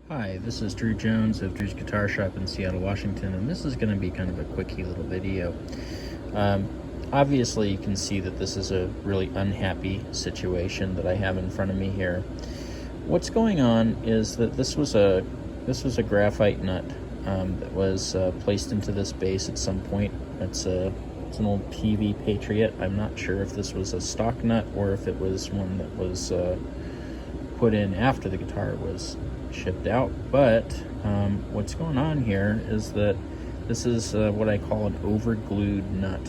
Hi, this is Drew Jones of Drew's Guitar Shop in Seattle, Washington, and this is going to be kind of a quickie little video. Um, Obviously, you can see that this is a really unhappy situation that I have in front of me here. What's going on is that this was a graphite nut that was placed into this base at some point. It's an old PV Patriot. I'm not sure if this was a stock nut or if it was one that was put in after the guitar was shipped out, but what's going on here is that this is what I call an overglued nut.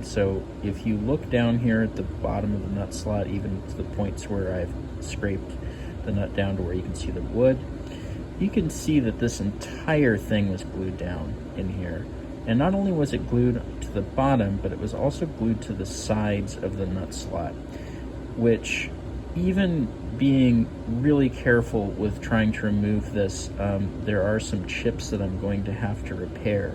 So if you look down here at the bottom of the nut slot, even to the points where I've scraped the nut down to where you can see the wood, you can see that this entire thing was glued down in here. And not only was it glued to the bottom, but it was also glued to the sides of the nut slot, which, even being really careful with trying to remove this, there are some chips that I'm going to have to repair,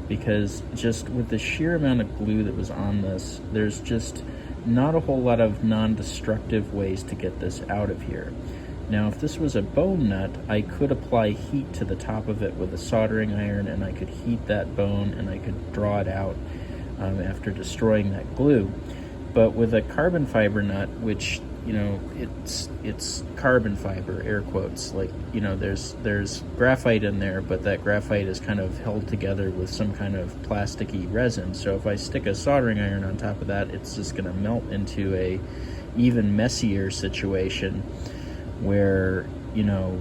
because just with the sheer amount of glue that was on this, there's just not a whole lot of non-destructive ways to get this out of here. Now, if this was a bone nut, I could apply heat to the top of it with a soldering iron, and I could heat that bone and I could draw it out after destroying that glue. But with a carbon fiber nut, which, you know, it's carbon fiber, air quotes, like, you know, there's graphite in there, but that graphite is kind of held together with some kind of plasticky resin. So if I stick a soldering iron on top of that, it's just going to melt into a even messier situation where, you know,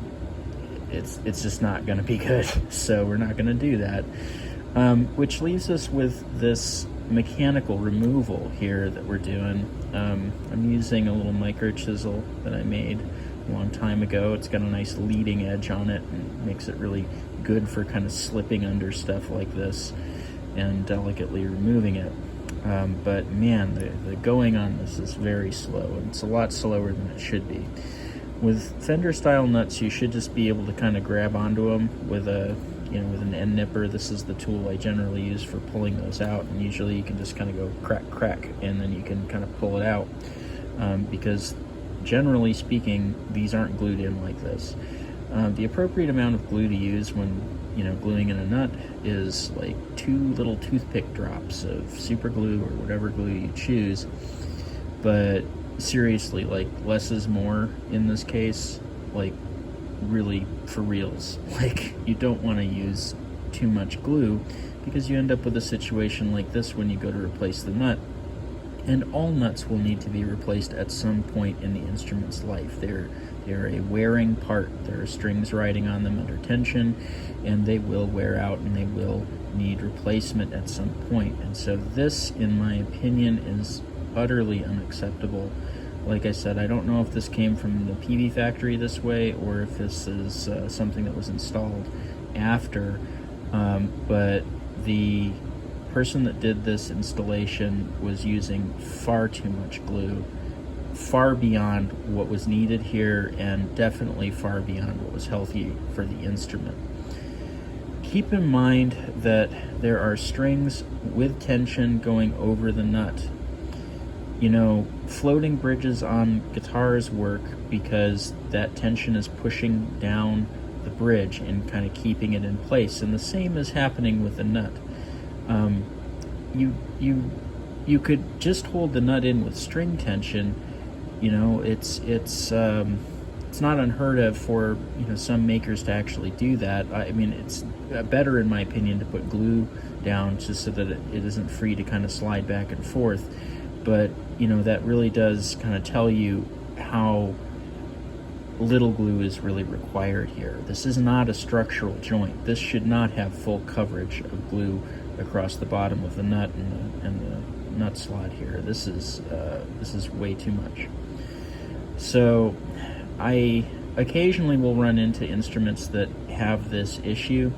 it's just not going to be good. So we're not going to do that, which leaves us with this mechanical removal here that we're doing. I'm using a little micro chisel that I made a long time ago. It's got a nice leading edge on it and makes it really good for kind of slipping under stuff like this and delicately removing it. But man, the going on this is very slow, and it's a lot slower than it should be. With Fender style nuts, you should just be able to kind of grab onto them with with an end nipper. This is the tool I generally use for pulling those out, and usually you can just kind of go crack, crack, and then you can kind of pull it out, because generally speaking, these aren't glued in like this. The appropriate amount of glue to use when, you know, gluing in a nut is like 2 little toothpick drops of super glue or whatever glue you choose. But seriously, like, less is more in this case. Like, really, for reals. Like, you don't want to use too much glue, because you end up with a situation like this when you go to replace the nut. And all nuts will need to be replaced at some point in the instrument's life. They're a wearing part. There are strings riding on them under tension, and they will wear out and they will need replacement at some point. And so this, in my opinion, is utterly unacceptable. Like I said, I don't know if this came from the PV factory this way or if this is something that was installed after, but the person that did this installation was using far too much glue, far beyond what was needed here, and definitely far beyond what was healthy for the instrument. Keep in mind that there are strings with tension going over the nut. You know, floating bridges on guitars work because that tension is pushing down the bridge and kind of keeping it in place, and the same is happening with the nut. You could just hold the nut in with string tension. You know, it's not unheard of for, you know, some makers to actually do that. I mean, it's better, in my opinion, to put glue down just so that it isn't free to kind of slide back and forth. But, you know, that really does kind of tell you how little glue is really required here. This is not a structural joint. This should not have full coverage of glue across the bottom of the nut and the nut slot here. This is way too much. So I occasionally will run into instruments that have this issue.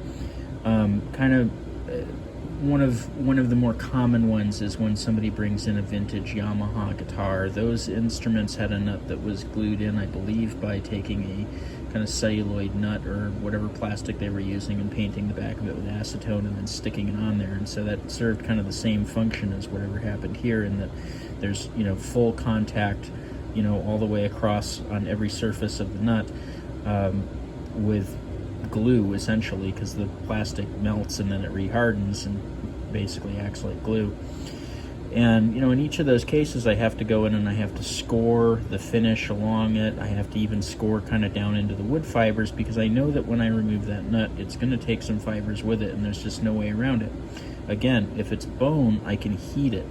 One of the more common ones is when somebody brings in a vintage Yamaha guitar. Those instruments had a nut that was glued in, I believe, by taking a kind of celluloid nut or whatever plastic they were using and painting the back of it with acetone and then sticking it on there. And so that served kind of the same function as whatever happened here, in that there's, you know, full contact, you know, all the way across on every surface of the nut. with glue, essentially, because the plastic melts and then it rehardens and basically acts like glue. And, you know, in each of those cases, I have to go in and I have to score the finish along it. I have to even score kind of down into the wood fibers, because I know that when I remove that nut, it's going to take some fibers with it, and there's just no way around it. Again, if it's bone, I can heat it,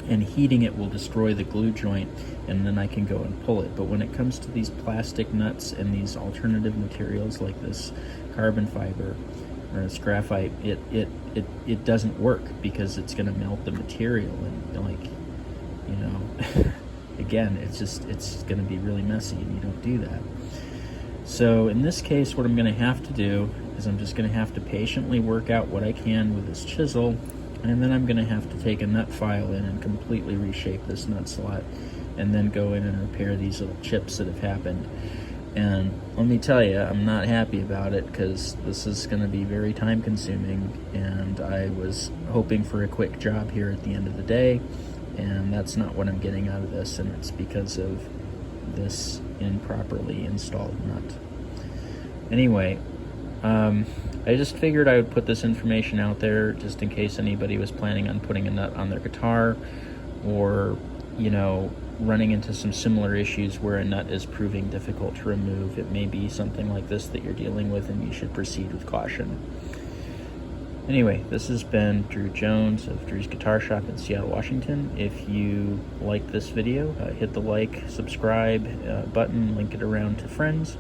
and heating it will destroy the glue joint, and then I can go and pull it. But when it comes to these plastic nuts and these alternative materials like this carbon fiber or this graphite, it doesn't work, because it's going to melt the material, and, like, you know, again, it's going to be really messy, and you don't do that. So in this case, what I'm going to have to do is I'm just going to have to patiently work out what I can with this chisel, and then I'm going to have to take a nut file in and completely reshape this nut slot, and then go in and repair these little chips that have happened. And let me tell you, I'm not happy about it, because this is going to be very time consuming, and I was hoping for a quick job here at the end of the day, and that's not what I'm getting out of this, and it's because of this improperly installed nut. Anyway, I just figured I would put this information out there just in case anybody was planning on putting a nut on their guitar, or, you know, running into some similar issues where a nut is proving difficult to remove. It may be something like this that you're dealing with, and you should proceed with caution. Anyway, this has been Drew Jones of Drew's Guitar Shop in Seattle, Washington. If you like this video, hit the like, subscribe button, link it around to friends.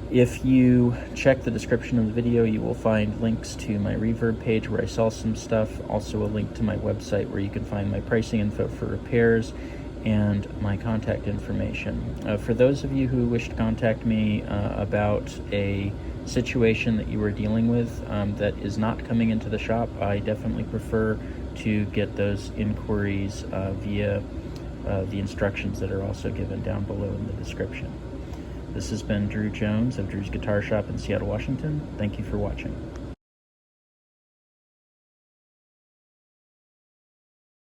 If you check the description of the video, you will find links to my Reverb page where I sell some stuff, also a link to my website where you can find my pricing info for repairs and my contact information. For those of you who wish to contact me about a situation that you are dealing with that is not coming into the shop, I definitely prefer to get those inquiries via the instructions that are also given down below in the description. This has been Drew Jones of Drew's Guitar Shop in Seattle, Washington. Thank you for watching.